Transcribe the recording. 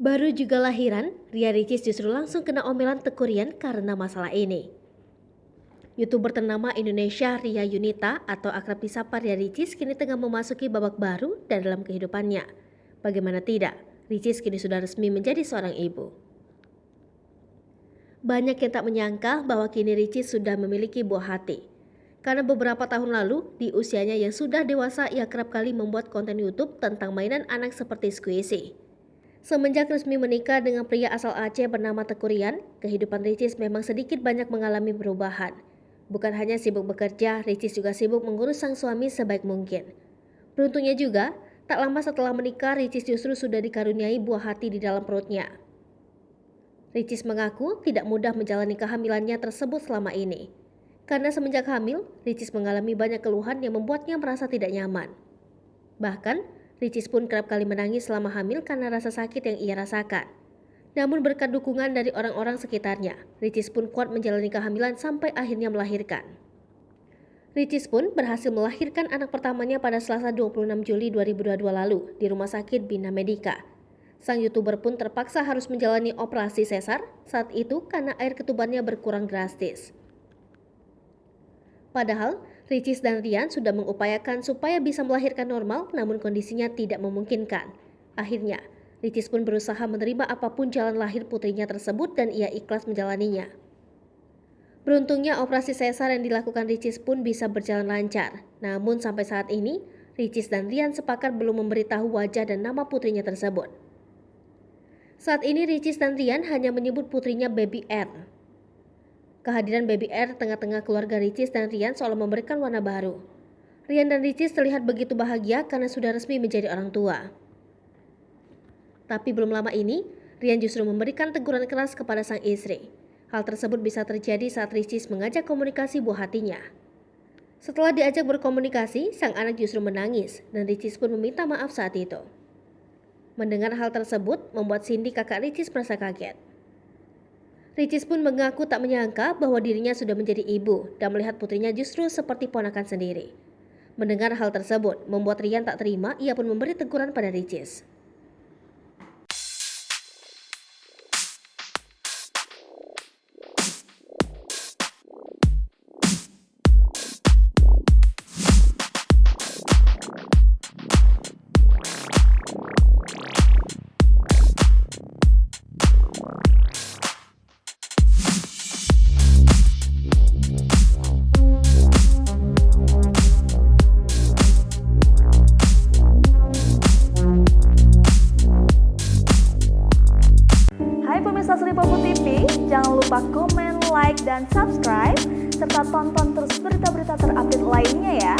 Baru juga lahiran, Ria Ricis justru langsung kena omelan tekurian karena masalah ini. YouTuber ternama Indonesia Ria Yunita atau akrab disapa Ria Ricis kini tengah memasuki babak baru dalam kehidupannya. Bagaimana tidak, Ricis kini sudah resmi menjadi seorang ibu. Banyak yang tak menyangka bahwa kini Ricis sudah memiliki buah hati. Karena beberapa tahun lalu, di usianya yang sudah dewasa, ia kerap kali membuat konten YouTube tentang mainan anak seperti Squishy. Semenjak resmi menikah dengan pria asal Aceh bernama Teuku Ryan, kehidupan Ricis memang sedikit banyak mengalami perubahan. Bukan hanya sibuk bekerja, Ricis juga sibuk mengurus sang suami sebaik mungkin. Beruntungnya juga, tak lama setelah menikah, Ricis justru sudah dikaruniai buah hati di dalam perutnya. Ricis mengaku tidak mudah menjalani kehamilannya tersebut selama ini. Karena semenjak hamil, Ricis mengalami banyak keluhan yang membuatnya merasa tidak nyaman. Bahkan, Ricis pun kerap kali menangis selama hamil karena rasa sakit yang ia rasakan. Namun berkat dukungan dari orang-orang sekitarnya, Ricis pun kuat menjalani kehamilan sampai akhirnya melahirkan. Ricis pun berhasil melahirkan anak pertamanya pada Selasa 26 Juli 2022 lalu di Rumah Sakit Bina Medica. Sang YouTuber pun terpaksa harus menjalani operasi sesar saat itu karena air ketubannya berkurang drastis. Padahal, Ricis dan Ryan sudah mengupayakan supaya bisa melahirkan normal, namun kondisinya tidak memungkinkan. Akhirnya, Ricis pun berusaha menerima apapun jalan lahir putrinya tersebut dan ia ikhlas menjalaninya. Beruntungnya operasi sesar yang dilakukan Ricis pun bisa berjalan lancar. Namun sampai saat ini, Ricis dan Ryan sepakat belum memberitahu wajah dan nama putrinya tersebut. Saat ini Ricis dan Ryan hanya menyebut putrinya Baby R. Kehadiran Baby R tengah-tengah keluarga Ricis dan Ryan seolah memberikan warna baru. Ryan dan Ricis terlihat begitu bahagia karena sudah resmi menjadi orang tua. Tapi belum lama ini, Ryan justru memberikan teguran keras kepada sang istri. Hal tersebut bisa terjadi saat Ricis mengajak komunikasi buah hatinya. Setelah diajak berkomunikasi, sang anak justru menangis dan Ricis pun meminta maaf saat itu. Mendengar hal tersebut, membuat Cindy kakak Ricis merasa kaget. Ricis pun mengaku tak menyangka bahwa dirinya sudah menjadi ibu dan melihat putrinya justru seperti ponakan sendiri. Mendengar hal tersebut, membuat Ryan tak terima, ia pun memberi teguran pada Ricis. Hai pemirsa Sri Popo TV, jangan lupa komen, like, dan subscribe, serta tonton terus berita-berita terupdate lainnya ya.